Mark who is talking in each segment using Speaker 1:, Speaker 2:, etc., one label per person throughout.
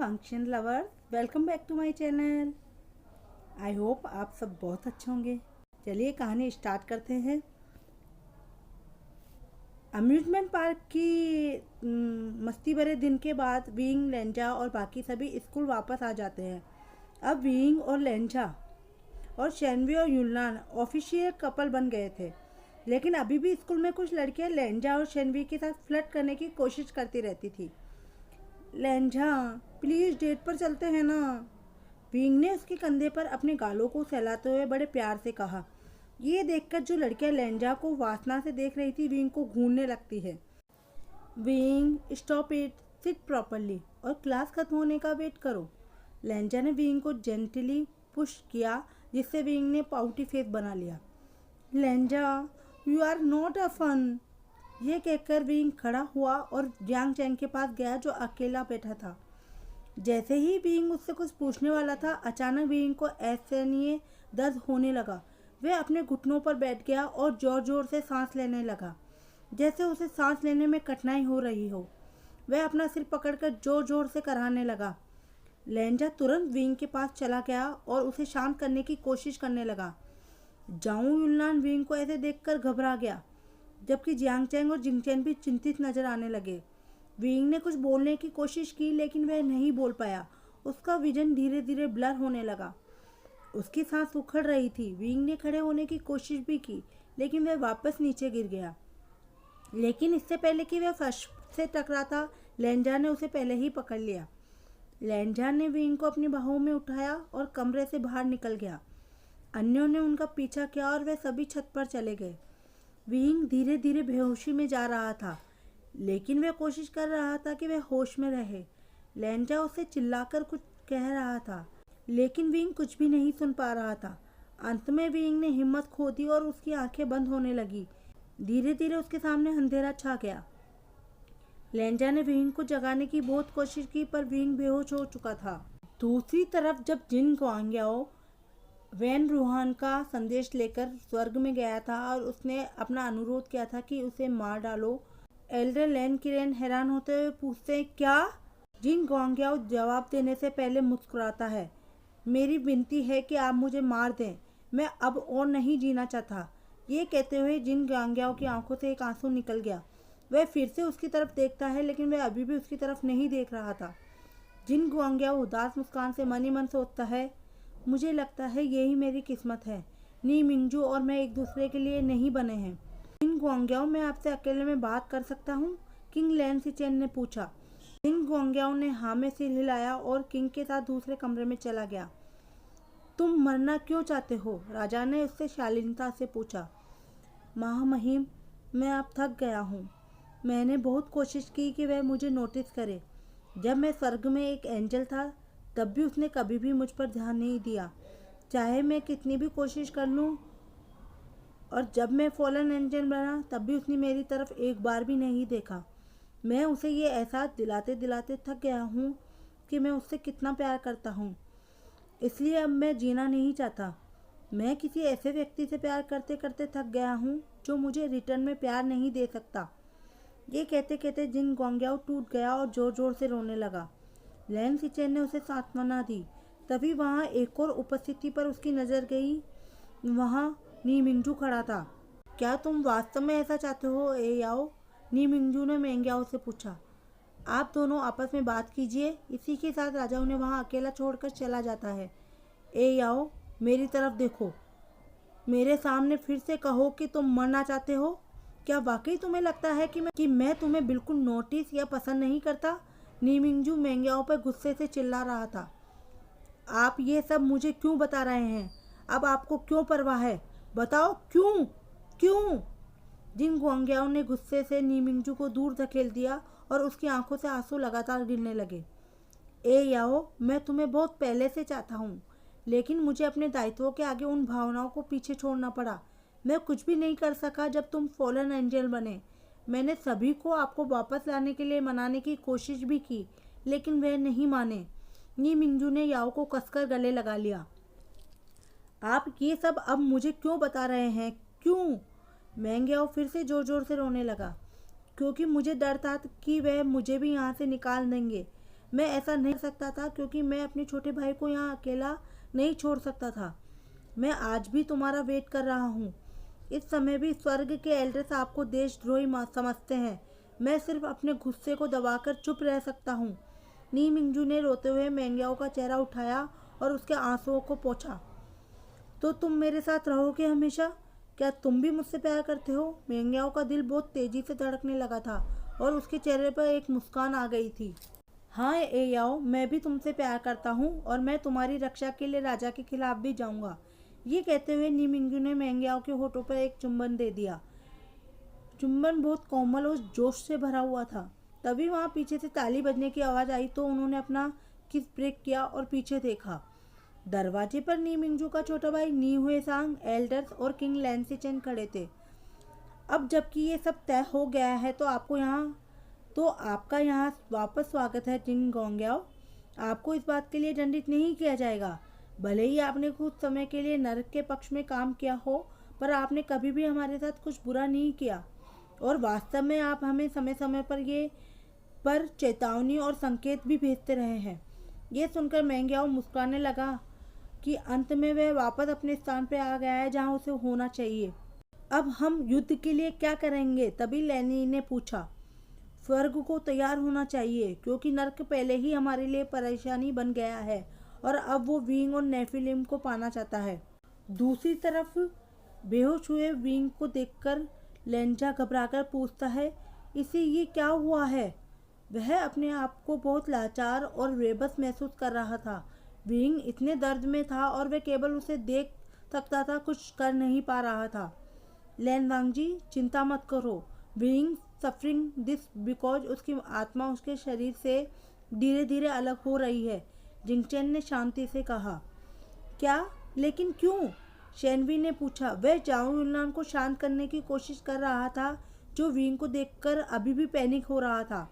Speaker 1: Function lovers, welcome back to my channel. I hope आप सब बहुत अच्छे होंगे। चलिए कहानी स्टार्ट करते हैं। अम्यूजमेंट पार्क की मस्ती भरे दिन के बाद विंग, लेंजा और बाकी सभी स्कूल वापस आ जाते हैं। अब विंग और लेंजा और शेनवी और युनलान ऑफिशियल कपल बन गए थे, लेकिन अभी भी स्कूल में कुछ लड़कियां लेंजा और शेनवी के साथ फ्लर्ट करने की कोशिश करती रहती थी। लेंजा, प्लीज़ डेट पर चलते हैं ना। विंग ने उसके कंधे पर अपने गालों को सहलाते हुए बड़े प्यार से कहा। ये देखकर जो लड़कियां लेंजा को वासना से देख रही थी, विंग को घूरने लगती है। Wing, stop it, seat properly और क्लास खत्म होने का वेट करो। लेंजा ने विंग को जेंटली पुश किया, जिससे विंग ने पाउटी फेस बना लिया। लेंजा, you are not a fun. ये कहकर विंग खड़ा हुआ और जियांग चैंग के पास गया, जो अकेला बैठा था। जैसे ही विंग उससे कुछ पूछने वाला था, अचानक विंग को असहनीय दर्द होने लगा। वह अपने घुटनों पर बैठ गया और जोर जोर से सांस लेने लगा, जैसे उसे सांस लेने में कठिनाई हो रही हो। वह अपना सिर पकड़कर जोर जोर से कराहने लगा। लेंजा तुरंत विंग के पास चला गया और उसे शांत करने की कोशिश करने लगा। जाऊं युनलान विंग को ऐसे देखकर घबरा गया, जबकि जियांग चैंग और जिंगचैन भी चिंतित नजर आने लगे। विंग ने कुछ बोलने की कोशिश की, लेकिन वह नहीं बोल पाया। उसका विजन धीरे धीरे ब्लर होने लगा। उसकी सांस उखड़ रही थी। विंग ने खड़े होने की कोशिश भी की, लेकिन वह वापस नीचे गिर गया। लेकिन इससे पहले कि वह फर्श से टकराता, लेंजा ने उसे पहले ही पकड़ लिया। लेंजा ने विंग को अपनी बाहों में उठाया और कमरे से बाहर निकल गया। अन्यों ने उनका पीछा किया और वे सभी छत पर चले गए। विंग धीरे धीरे बेहोशी में जा रहा था, लेकिन वह कोशिश कर रहा था कि वह होश में रहे। लेंजा उसे चिल्लाकर कुछ कह रहा था, लेकिन विंग कुछ भी नहीं सुन पा रहा था। अंत में विंग ने हिम्मत खो दी और उसकी आंखें बंद होने लगी। धीरे धीरे उसके सामने अंधेरा छा गया। लेंजा ने विंग को जगाने की बहुत कोशिश की, पर विंग बेहोश हो चुका था। दूसरी तरफ जब जिन गुआंगयाओ वैन रूहान का संदेश लेकर स्वर्ग में गया था और उसने अपना अनुरोध किया था कि उसे मार डालो, एल्डर लैन किरेन हैरान होते हुए पूछते हैं, क्या? जिन गुआंगयाओ जवाब देने से पहले मुस्कुराता है। मेरी विनती है कि आप मुझे मार दें, मैं अब और नहीं जीना चाहता। ये कहते हुए जिन गुआंगयाओ की आंखों से एक आंसू निकल गया। वह फिर से उसकी तरफ देखता है, लेकिन वह अभी भी उसकी तरफ नहीं देख रहा था। जिन गुआंगयाओ उदास मुस्कान से मन ही मन सोचता है, मुझे लगता है यही मेरी किस्मत है। नी मिंगजू और मैं एक दूसरे के लिए नहीं बने हैं। जिन गुआंगयाओ, मैं आपसे अकेले में बात कर सकता हूँ? किंग लैन सिचेन ने पूछा। जिन गुआंगयाओ ने हाँ में सिर हिलाया और किंग के साथ दूसरे कमरे में चला गया। तुम मरना क्यों चाहते हो? राजा ने उससे शालीनता से पूछा। महामहिम, मैं अब थक गया हूँ। मैंने बहुत कोशिश की कि वह मुझे नोटिस करे। जब मैं स्वर्ग में एक एंजल था, तब भी उसने कभी भी मुझ पर ध्यान नहीं दिया, चाहे मैं कितनी भी कोशिश कर लूँ। और जब मैं फॉलन एंजल बना, तब भी उसने मेरी तरफ एक बार भी नहीं देखा। मैं उसे ये एहसास दिलाते दिलाते थक गया हूँ कि मैं उससे कितना प्यार करता हूँ। इसलिए अब मैं जीना नहीं चाहता। मैं किसी ऐसे व्यक्ति से प्यार करते करते थक गया हूँ, जो मुझे रिटर्न में प्यार नहीं दे सकता। ये कहते कहते जिन गुआंगयाओ टूट गया और जोर जोर से रोने लगा। लैन सिचेन ने उसे सांत्वना दी। तभी वहाँ एक और उपस्थिति पर उसकी नज़र गई। वहाँ नी मिंगजू खड़ा था। क्या तुम वास्तव में ऐसा चाहते हो, ए याओ? नी मिंगजू ने मेंग्याओ से पूछा। आप दोनों आपस में बात कीजिए। इसी के साथ राजा उन्हें वहाँ अकेला छोड़कर चला जाता है। ए याओ, मेरी तरफ देखो। मेरे सामने फिर से कहो कि तुम मरना चाहते हो। क्या वाकई तुम्हें लगता है कि मैं तुम्हें बिल्कुल नोटिस या पसंद नहीं करता? नी मिंगजू मेंग्याओ पर गुस्से से चिल्ला रहा था। आप ये सब मुझे क्यों बता रहे हैं? अब आपको क्यों परवाह है? बताओ क्यों? क्यों? जिन गुआंगयाओ ने गुस्से से नी मिंगजू को दूर धकेल दिया और उसकी आंखों से आंसू लगातार गिरने लगे। ए याओ, मैं तुम्हें बहुत पहले से चाहता हूँ, लेकिन मुझे अपने दायित्वों के आगे उन भावनाओं को पीछे छोड़ना पड़ा। मैं कुछ भी नहीं कर सका जब तुम फॉलन एंजल बने। मैंने सभी को आपको वापस लाने के लिए मनाने की कोशिश भी की, लेकिन वे नहीं माने। नी मिंगजू ने याओ को कसकर गले लगा लिया। आप ये सब अब मुझे क्यों बता रहे हैं? क्यों? मेंग्याओ फिर से जोर जोर से रोने लगा। क्योंकि मुझे डर था कि वह मुझे भी यहाँ से निकाल देंगे। मैं ऐसा नहीं कर सकता था क्योंकि मैं अपने छोटे भाई को यहाँ अकेला नहीं छोड़ सकता था। मैं आज भी तुम्हारा वेट कर रहा हूँ। इस समय भी स्वर्ग के एल्डर्स आपको देशद्रोही समझते हैं। मैं सिर्फ अपने गुस्से को दबाकर चुप रह सकता हूँ। नी मिंगजू ने रोते हुए मेंग्याओ का चेहरा उठाया और उसके आंसुओं को पोंछा। तो तुम मेरे साथ रहोगे हमेशा? क्या तुम भी मुझसे प्यार करते हो? मेंग्याओ का दिल बहुत तेजी से धड़कने लगा था और उसके चेहरे पर एक मुस्कान आ गई थी। हाँ एयाओ, मैं भी तुमसे प्यार करता हूँ और मैं तुम्हारी रक्षा के लिए राजा के खिलाफ भी जाऊँगा। ये कहते हुए नी मिंगजू ने मेंग्याओ के होठों पर एक चुंबन दे दिया। चुंबन बहुत कोमल और जोश से भरा हुआ था। तभी वहाँ पीछे से ताली बजने की आवाज़ आई तो उन्होंने अपना किस ब्रेक किया और पीछे देखा। दरवाजे पर नी मिंगजू का छोटा भाई नी हुएसांग, एल्डर्स और किंग लैंसीचेन खड़े थे। अब जबकि ये सब तय हो गया है तो आपका यहाँ वापस स्वागत है जिंग गोंग्याओ। आपको इस बात के लिए दंडित नहीं किया जाएगा। भले ही आपने कुछ समय के लिए नरक के पक्ष में काम किया हो, पर आपने कभी भी हमारे साथ कुछ बुरा नहीं किया और वास्तव में आप हमें समय समय पर चेतावनी और संकेत भी भेजते रहे हैं। ये सुनकर मेंग्याओ मुस्कुराने लगा कि अंत में वह वापस अपने स्थान पर आ गया है जहाँ उसे होना चाहिए। अब हम युद्ध के लिए क्या करेंगे? तभी लैनी ने पूछा। स्वर्ग को तैयार होना चाहिए क्योंकि नर्क पहले ही हमारे लिए परेशानी बन गया है और अब वो विंग और नेफिलिम को पाना चाहता है। दूसरी तरफ बेहोश हुए विंग को देखकर लेंजा घबराकर पूछता है, इसे ये क्या हुआ है? वह अपने आप को बहुत लाचार और बेबस महसूस कर रहा था। विंग इतने दर्द में था और वह केवल उसे देख सकता था, कुछ कर नहीं पा रहा था। लैन वांगजी, चिंता मत करो। विंग सफरिंग दिस बिकॉज उसकी आत्मा उसके शरीर से धीरे धीरे अलग हो रही है, जिंगचेन ने शांति से कहा। क्या? लेकिन क्यों? शेनवी ने पूछा। वह जाओ युनलान को शांत करने की कोशिश कर रहा था जो विंग को देखकर अभी भी पैनिक हो रहा था।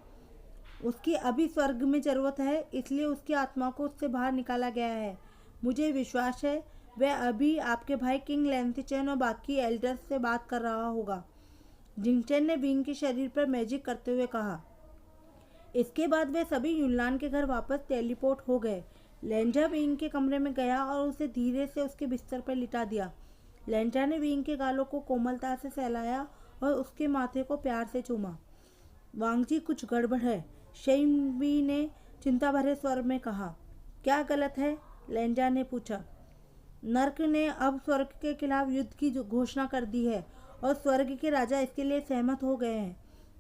Speaker 1: उसकी अभी स्वर्ग में जरूरत है, इसलिए उसकी आत्मा को उससे बाहर निकाला गया है। मुझे विश्वास है वह अभी आपके भाई किंग लैंसीचेन और बाकी एल्डर्स से बात कर रहा होगा, जिंगचेन ने विंग के शरीर पर मैजिक करते हुए कहा। इसके बाद वे सभी युनलान के घर वापस टेलीपोर्ट हो गए। लेंजा विंग के कमरे में गया और उसे धीरे से उसके बिस्तर पर लिटा दिया। लेंजा ने विंग के गालों को कोमलता से सहलाया और उसके माथे को प्यार से चूमा। वांगजी, कुछ गड़बड़ है, शेनवी ने चिंता भरे स्वर में कहा। क्या गलत है? लेंजा ने पूछा। नर्क ने अब स्वर्ग के खिलाफ युद्ध की घोषणा कर दी है और स्वर्ग के राजा इसके लिए सहमत हो गए हैं।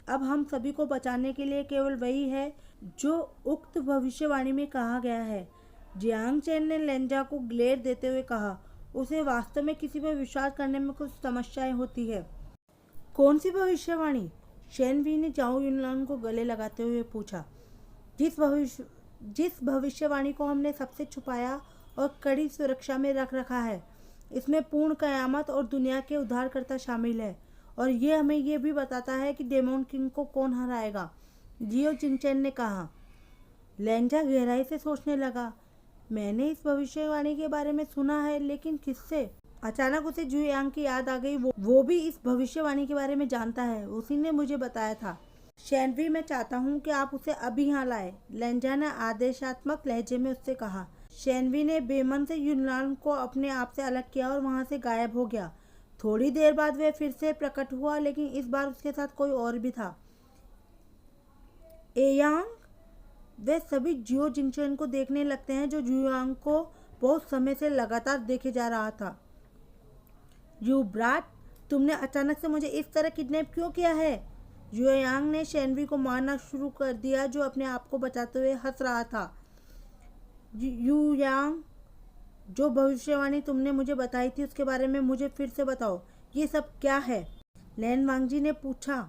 Speaker 1: अब हम सभी को बचाने के लिए केवल वही है जो उक्त भविष्यवाणी में कहा गया है। जियांग चेन ने लेंजा को ग्लेर देते हुए कहा। उसे वास्तव में किसी पर विश्वास करने में कुछ समस्याएं होती है। कौन सी भविष्यवाणी? शेनवी ने जाओ युनलान को गले लगाते हुए पूछा। जिस भविष्यवाणी को हमने सबसे छुपाया और कड़ी सुरक्षा में रख रखा है, इसमें पूर्ण कयामत और दुनिया के उद्धारकर्ता शामिल है और ये हमें ये भी बताता है कि डेमोन किंग को कौन हराएगा, जियो जिंगचेन ने कहा। लेंजा गहराई से सोचने लगा। मैंने इस भविष्यवाणी के बारे में सुना है, लेकिन किससे? अचानक उसे जुयांग की याद आ गई। वो भी इस भविष्यवाणी के बारे में जानता है, उसी ने मुझे बताया था। शेनवी, मैं चाहता हूँ कि आप उसे अभी यहाँ लाए, लेंजा ने आदेशात्मक लहजे में उससे कहा। शेनवी ने बेमन से युनलान को अपने आप से अलग किया और वहाँ से गायब हो गया। थोड़ी देर बाद वह फिर से प्रकट हुआ, लेकिन इस बार उसके साथ कोई और भी था। एयांग? वे सभी जियो जिंगचेन को देखने लगते हैं जो जुयांग को बहुत समय से लगातार देखे जा रहा था। यू ब्राट, तुमने अचानक से मुझे इस तरह किडनैप क्यों किया है? जुयांग ने शेनवी को मारना शुरू कर दिया जो अपने आप को बचाते हुए हंस रहा था। जुयांग, जो भविष्यवाणी तुमने मुझे बताई थी उसके बारे में मुझे फिर से बताओ। ये सब क्या है? लैन वांगजी ने पूछा,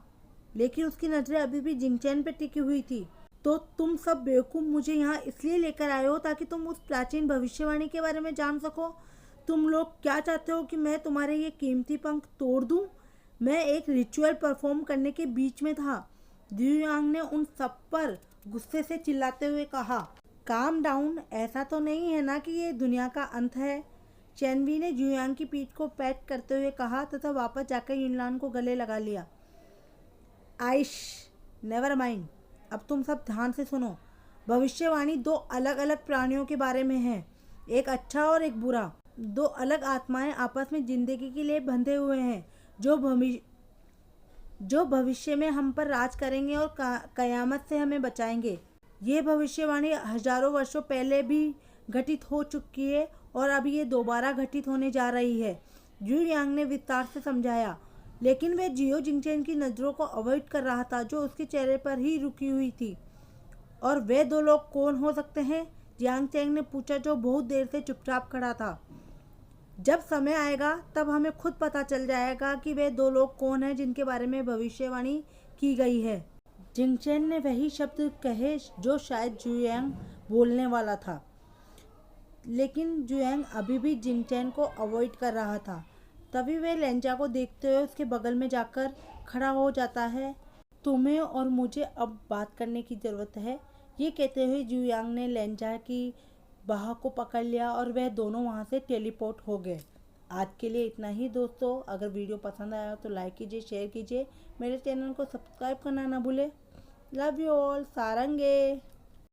Speaker 1: लेकिन उसकी नजरें अभी भी जिंगचेन पर टिकी हुई थी। तो तुम सब बेवकूफ़ मुझे यहाँ इसलिए लेकर आए हो ताकि तुम उस प्राचीन भविष्यवाणी के बारे में जान सको। तुम लोग क्या चाहते हो कि मैं तुम्हारे ये कीमती पंख तोड़ दूँ? मैं एक रिचुअल परफॉर्म करने के बीच में था। जुयांग ने उन सब पर गुस्से से चिल्लाते हुए कहा। काम डाउन, ऐसा तो नहीं है ना कि ये दुनिया का अंत है? चेनवी ने जुयांग की पीठ को पैट करते हुए कहा तथा वापस जाकर युनलान को गले लगा लिया। आइश, नेवर माइंड, अब तुम सब ध्यान से सुनो। भविष्यवाणी दो अलग अलग प्राणियों के बारे में है, एक अच्छा और एक बुरा। दो अलग आत्माएं आपस में जिंदगी के लिए बंधे हुए हैं, जो भविष्य में हम पर राज करेंगे और कयामत से हमें बचाएंगे। ये भविष्यवाणी हजारों वर्षों पहले भी घटित हो चुकी है और अभी ये दोबारा घटित होने जा रही है। जू यांग ने विस्तार से समझाया, लेकिन वह जियो जिंगचैन की नज़रों को अवॉइड कर रहा था, जो उसके चेहरे पर ही रुकी हुई थी। और वे दो लोग कौन हो सकते हैं? जियांग चैंग ने पूछा, जो बहुत देर से चुपचाप खड़ा था। जब समय आएगा तब हमें खुद पता चल जाएगा कि वे दो लोग कौन हैं जिनके बारे में भविष्यवाणी की गई है। जिंगचैन ने वही शब्द कहे जो शायद जुयांग बोलने वाला था, लेकिन जुयांग अभी भी जिंगचैन को अवॉइड कर रहा था। तभी वह लेंजा को देखते हुए उसके बगल में जाकर खड़ा हो जाता है। तुम्हें और मुझे अब बात करने की ज़रूरत है, ये कहते हुए जुयांग ने लेंजा की बाह को पकड़ लिया और वह दोनों वहाँ से टेलीपोर्ट हो गए। आज के लिए इतना ही दोस्तों। अगर वीडियो पसंद आया तो लाइक कीजिए, शेयर कीजिए, मेरे चैनल को सब्सक्राइब करना ना भूलें। Love you all, सारंगे।